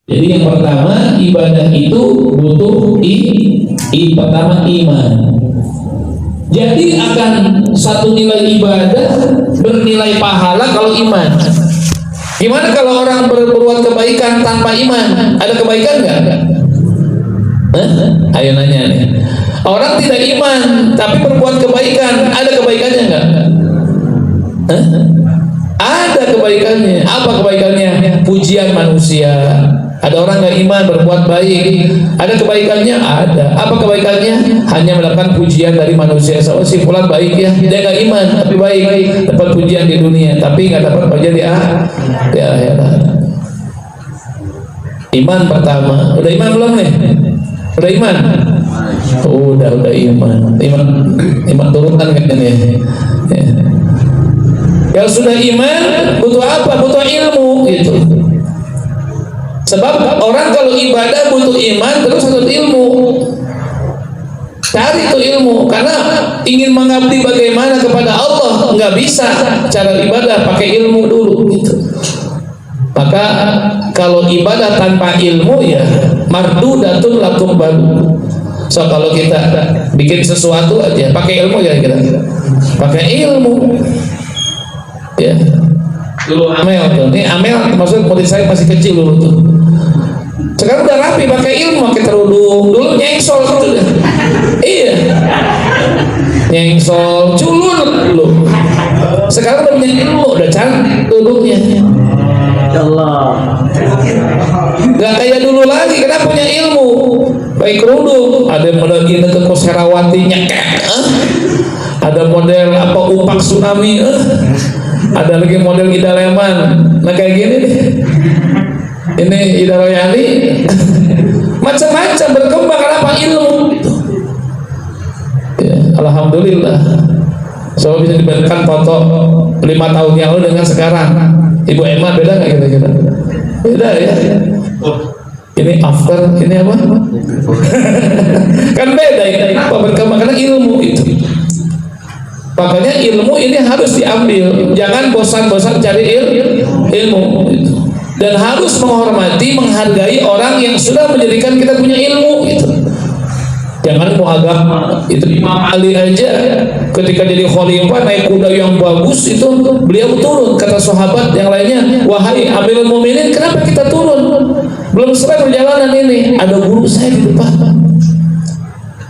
Jadi yang pertama, ibadah itu butuh pertama iman. Jadi akan satu nilai ibadah bernilai pahala kalau iman. Gimana kalau orang berbuat kebaikan tanpa iman? Ada kebaikan nggak? Ayo nanya nih. Orang tidak iman tapi berbuat kebaikan, ada kebaikannya nggak? Ada kebaikannya. Apa kebaikannya? Pujian manusia. Ada orang nggak iman berbuat baik, ada kebaikannya? Ada. Apa kebaikannya? Hanya mendapatkan pujian dari manusia. So, si fulan baik ya, dia nggak iman tapi baik, dapat pujian di dunia, tapi nggak dapat pujian di akhirat. Iman pertama. Udah iman belum nih? Udah iman? Udah iman. Iman turutan kayaknya. Ya. Yang sudah iman butuh apa? Butuh ilmu gitu. Sebab orang kalau ibadah butuh iman terus butuh ilmu. Cari itu ilmu, karena ingin mengabdi bagaimana kepada Allah nggak bisa cara ibadah pakai ilmu dulu gitu. Maka kalau ibadah tanpa ilmu ya mardudatun lakum baru. So kalau kita bikin sesuatu aja pakai ilmu ya kira-kira. Pakai ilmu. Ya. Dulu Amel tuh, ini Amel maksud murid saya masih kecil dulu tuh. Sekarang udah rapi pakai ilmu, pakai kerudung. Dulu nyengsol gitu dah. Iya. Nyengsol, culun dulu. Sekarang udah punya ilmu, udah cantik kerudungnya. Allah. Gak kayak dulu lagi, karena punya ilmu. Baik kerudung, ada model ini ke Koserawatinya, ada model apa Upak Tsunami, ada lagi model Ida Leman. Nah kayak gini deh. Ini Ida Royani. Macam-macam berkembang kenapa ilmu gitu. Ya, alhamdulillah. So bisa dibandingkan foto 5 tahun yang lalu dengan sekarang. Ibu Emma beda nggak kira-kira? Beda ya. Ini after, ini apa? Kan beda ini. Apa berkembang karena ilmu itu. Makanya ilmu ini harus diambil. Jangan bosan-bosan cari ilmu gitu. Dan harus menghormati, menghargai orang yang sudah menjadikan kita punya ilmu gitu. Jangan mau agama. Itu Imam Ali aja ketika jadi khalifah naik kuda yang bagus itu beliau turun, kata sahabat yang lainnya, wahai Amirul Mukminin, kenapa kita turun? Belum selesai perjalanan ini, ada guru saya di depan.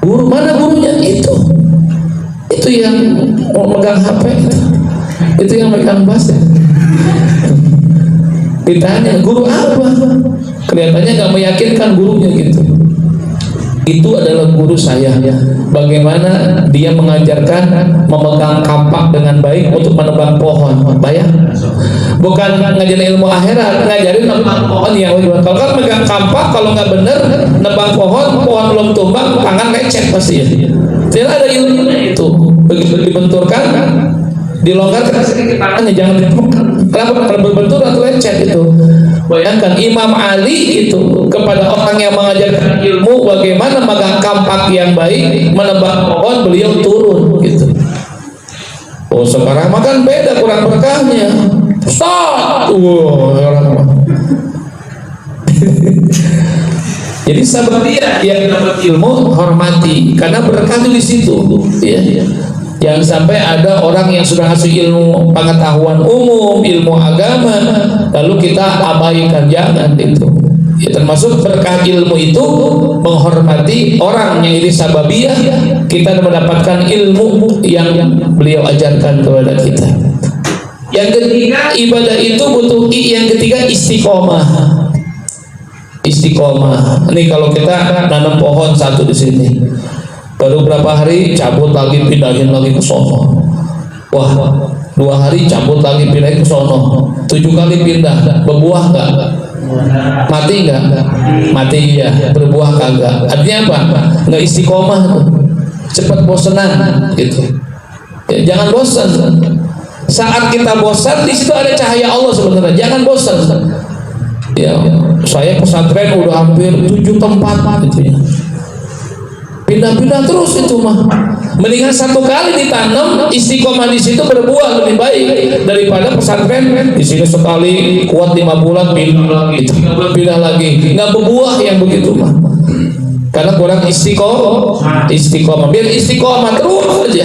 Guru mana gurunya? Itu yang mau megang HP itu yang megang bass. Ditanya guru apa? Kelihatannya nggak meyakinkan gurunya gitu. Itu adalah guru saya. Bagaimana dia mengajarkan memegang kampak dengan baik untuk menebang pohon. Bayang? Bukan ngajarin ilmu akhirat, ngajarin nebang pohon yang kalau kan megang kampak, kalau nggak bener nebang pohon belum tumbang, tangan lecet pasti ya. Tidak ada ilmunya itu. Begitu dibenturkan, dilonggarkan sedikit tangannya, jangan ditemukan. Kenapa? Kalau berbentur atau lecet itu. Bayangkan Imam Ali itu kepada orang yang mengajarkan ilmu bagaimana megang kampak yang baik, menebang pohon, beliau turun gitu. Oh sekarang makan beda, kurang berkahnya. Stop. Jadi sahabat dia yang dapat ilmu hormati karena berkah di situ. Ya. Jangan sampai ada orang yang sudah ngasih ilmu pengetahuan umum, ilmu agama, lalu kita abaikan, jangan itu. Ya, termasuk berkah ilmu itu menghormati orang yang ini sababiyah kita mendapatkan ilmu yang beliau ajarkan kepada kita. Yang ketiga, ibadah itu butuh yang ketiga istiqomah. Istiqomah. Ini kalau kita nanam pohon satu di sini. Baru berapa hari cabut lagi, pindahin lagi ke sono. Wah, 2 hari cabut lagi, pindahin ke sono. 7 kali pindah, berbuah nggak? Mati nggak? Mati ya, berbuah kagak. Artinya apa? Nggak istiqomah tuh. Cepat bosenan gitu. Ya, jangan bosan. Saat kita bosan, di situ ada cahaya Allah sebenarnya. Jangan bosan. Ya, saya pesantren udah hampir 7 tempat gitu ya. Pindah-pindah terus itu mah. Mendingan satu kali ditanam, istiqomah di situ berbuah lebih baik daripada pesantren di sini sekali kuat 5 bulan pindah lagi, nggak berbuah yang begitu mah. Karena kurang istiqomah. Biar istiqomah terus aja.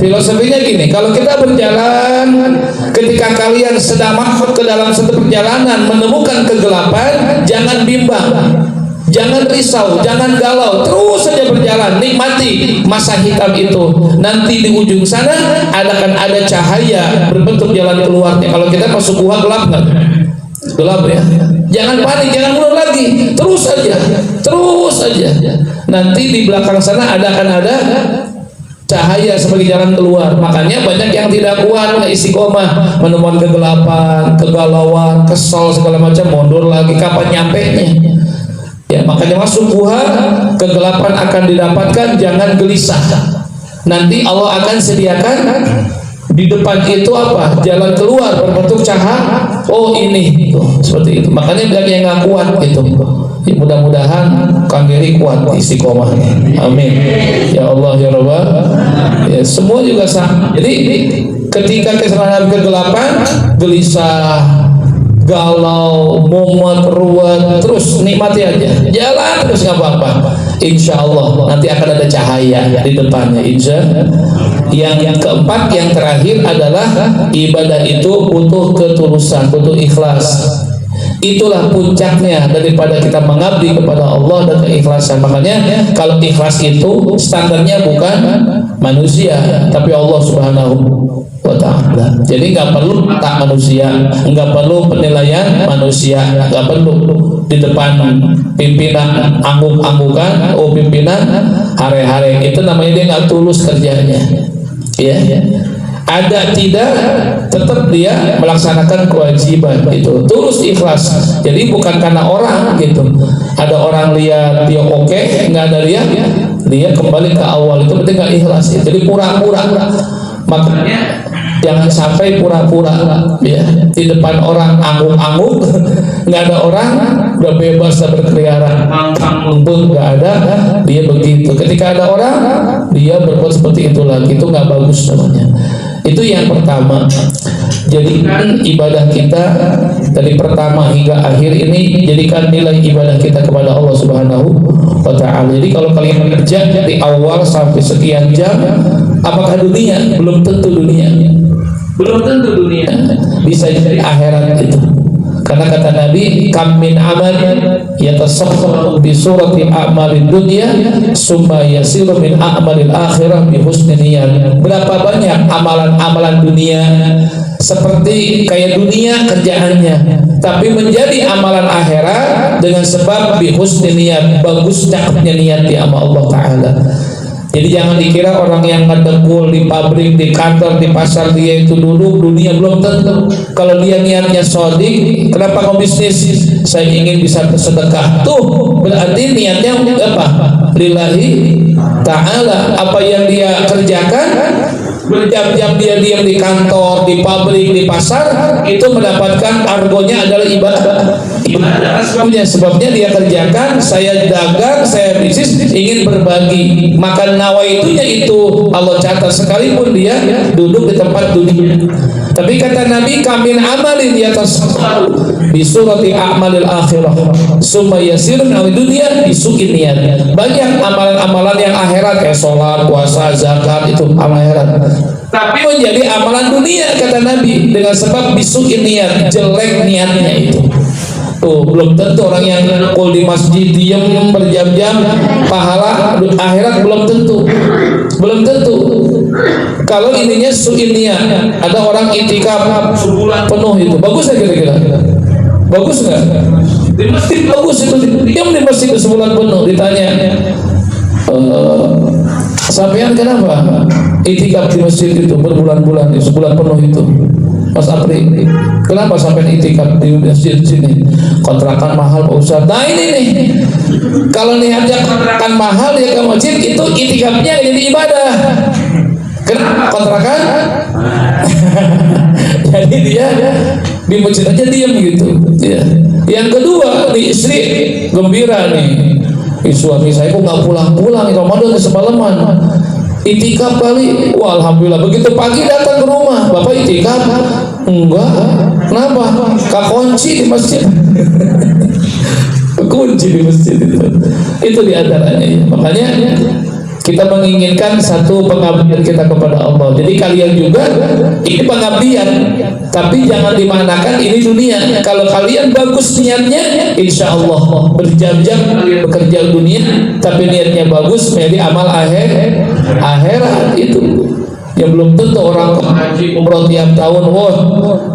Filosofinya gini, kalau kita berjalan, ketika kalian sedang masuk ke dalam satu perjalanan menemukan kegelapan, jangan bimbang, jangan risau, jangan galau, terus saja berjalan, nikmati masa hitam itu. Nanti di ujung sana akan ada cahaya berbentuk jalan keluarnya. Kalau kita masuk gua gelap nggak? Gelap ya. Jangan panik, jangan mundur lagi, terus saja. Nanti di belakang sana akan ada cahaya sebagai jalan keluar. Makanya banyak yang tidak kuat istiqomah, menemukan kegelapan, kegalauan, kesal segala macam, mundur lagi, kapan nyampenya? Ya, makanya masuk buah, kegelapan akan didapatkan, jangan gelisah. Nanti Allah akan sediakan di depan itu apa? Jalan keluar berbentuk cahaya. Oh ini, seperti itu. Makanya banyak yang nggak kuat gitu. Ya, mudah-mudahan Kang Geri kuat istiqomahnya. Amin. Ya Allah ya Rabbah. Ya, semua juga sama. Jadi ketika kesalahan kegelapan, gelisah, galau, mumet, ruwet, terus nikmati aja. Jalan terus nggak apa-apa. Insya Allah nanti akan ada cahaya di depannya. Insya. Yang keempat, yang terakhir adalah ibadah itu butuh ketulusan, butuh ikhlas. Itulah puncaknya daripada kita mengabdi kepada Allah dan keikhlasan. Makanya kalau ikhlas itu standarnya bukan manusia, tapi Allah Subhanahu wa Ta'ala. Jadi nggak perlu tak manusia, nggak perlu penilaian manusia, nggak perlu di depan pimpinan angguk-anggukan, oh pimpinan hare-hare, itu namanya dia nggak tulus kerjanya. Ya, ada tidak tetap dia melaksanakan kewajiban itu tulus ikhlas. Jadi bukan karena orang gitu, ada orang lihat dia oke, nggak ada dia kembali ke awal, itu berarti nggak ikhlas ya. Jadi pura-pura. Makanya jangan sampai pura-pura ya di depan orang angguk-angguk, nggak ada orang, udah bebas berkeliaran, pun nggak ada, dia begitu. Ketika ada orang, dia berbuat seperti itu lagi, itu nggak bagus namanya. Itu yang pertama. Jadikan ibadah kita dari pertama hingga akhir ini, jadikan nilai ibadah kita kepada Allah Subhanahu wa Ta'ala. Jadi kalau kalian kerja dari awal sampai sekian jam, apakah dunia? Belum tentu dunia. Bisa jadi akhirat itu. Karena kata Nabi, kam min amal yatasaffaru bi surati a'malid dunya summa yasiru min a'malil akhirah bi husni niyyah. Berapa banyak amalan-amalan dunia seperti kayak dunia kerjaannya, tapi menjadi amalan akhirat dengan sebab bi husni niyyah, bagus cakepnya niat di sama Allah Ta'ala. Jadi jangan dikira orang yang ngedengkul di pabrik, di kantor, di pasar, dia itu duduk, dunia belum tentu. Kalau dia niatnya sodik, kenapa kamu bisnis? Saya ingin bisa bersedekah. Tuh berarti niatnya apa? Lillahi ta'ala. Apa yang dia kerjakan, berjam-jam dia diam di kantor, di pabrik, di pasar, itu mendapatkan argonya adalah ibadah. Sebabnya dia kerjakan, saya dagang, saya bisnis, ingin berbagi. Maka nawaitunya itu Allah catat, sekalipun dia duduk di tempat dunia. Tapi kata Nabi, kamin amalin yatasaffaru bi surati a'malil akhirah summa yasirun al dunya bisukin niat. Banyak amalan-amalan yang akhirat kayak sholat, puasa, zakat, itu akhirat. Tapi menjadi amalan dunia kata Nabi dengan sebab bisukin niat, jelek niatnya itu. Tuh, belum tentu orang yang ngumpul di masjid diam berjam-jam pahala akhirat belum tentu. Kalau ininya su'innya, ada orang itikaf sebulan penuh itu. Bagus nggak kira-kira? Bagus nggak? Di masjid bagus itu, diam di masjid sebulan penuh. Ditanya, sampean kenapa itikaf di masjid itu berbulan-bulan, sebulan penuh itu? Mas Apri, kenapa sampai itikaf di masjid sini? Kontrakan mahal Pak Ustaz. Nah ini nih, kalau niatnya kontrakan mahal ya ke masjid, itu itikafnya jadi ibadah. Kenapa kontrakan? Jadi dia di masjid aja diam gitu. Ya. Yang kedua, nih istri gembira nih, suami saya kok nggak pulang-pulang, Ramadan semalaman. Itikaf kali. Wah, alhamdulillah. Begitu pagi datang ke rumah, Bapak itikaf? Enggak. Kenapa? Kekunci di masjid. Kekunci di masjid itu. Itu diantaranya. Makanya kita menginginkan satu pengabdian kita kepada Allah. Jadi kalian juga ini pengabdian, tapi jangan dimanakan ini dunia. Kalau kalian bagus niatnya, insya Allah berjam-jam kalian bekerja dunia, tapi niatnya bagus, menjadi amal akhirat itu. Ya belum tentu orang haji umroh tiap tahun, wah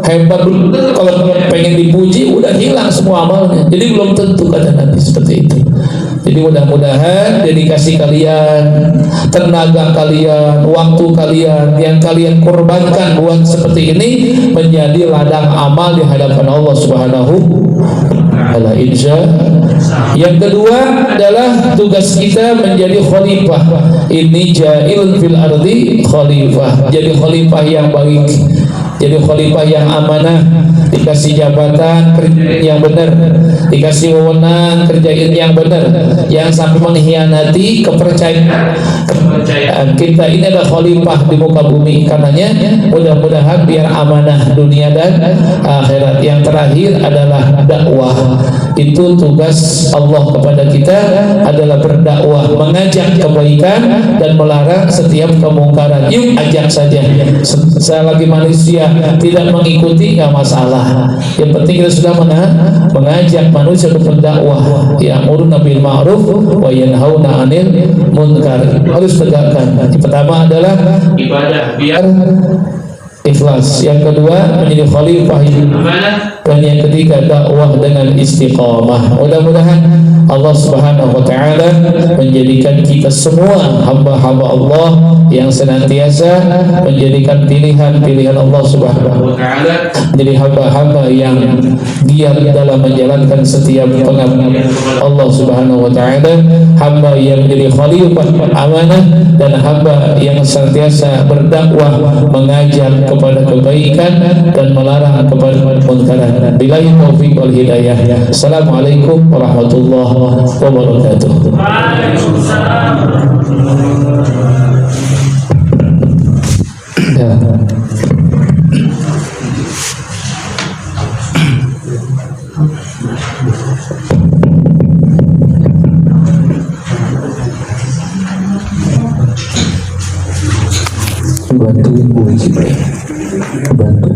hebat. Kalau pengen dipuji, udah hilang semua amalnya. Jadi belum tentu, kata Nabi seperti itu. Jadi mudah-mudahan dedikasi kalian, tenaga kalian, waktu kalian yang kalian korbankan buat seperti ini menjadi ladang amal di hadapan Allah Subhanahu wa taala. Yang kedua adalah tugas kita menjadi khalifah. Ini ja'ilun fil ardi khalifah. Jadi khalifah yang baik, jadi khalifah yang amanah, dikasih jabatan kerjain yang benar, dikasih wewenang kerjain yang benar, yang sampai mengkhianati kepercayaan kita. Ini adalah khalifah di muka bumi. Karenanya mudah-mudahan biar amanah dunia dan akhirat. Yang terakhir adalah dakwah. Itu tugas Allah kepada kita adalah berdakwah, mengajak kebaikan dan melarang setiap kemungkaran. Yuk ajak saja. Selagi manusia tidak mengikuti nggak masalah. Yang penting kita sudah mengajak manusia untuk berdakwah. Ya'muruna bil ma'ruf wa yanhauna 'anil munkar. Harus tegakkan. Yang pertama adalah ibadah biar ikhlas. Yang kedua menjadi khalifah dan yang ketiga dakwah dengan istiqamah. Mudah-mudahan Allah Subhanahu wa taala menjadikan kita semua hamba-hamba Allah yang senantiasa menjadikan pilihan-pilihan Allah Subhanahu wa taala menjadi hamba-hamba yang giat dalam menjalankan setiap pengabdian Allah Subhanahu wa taala, hamba yang menjadi khalifah amanah dan hamba yang senantiasa berdakwah, mengajak kepada kebaikan dan melarang kepada kemunkaran. Billahi taufiq wal hidayah. Assalamualaikum warahmatullahi wabarakatuh. Ya. Bantu ibu, bantu.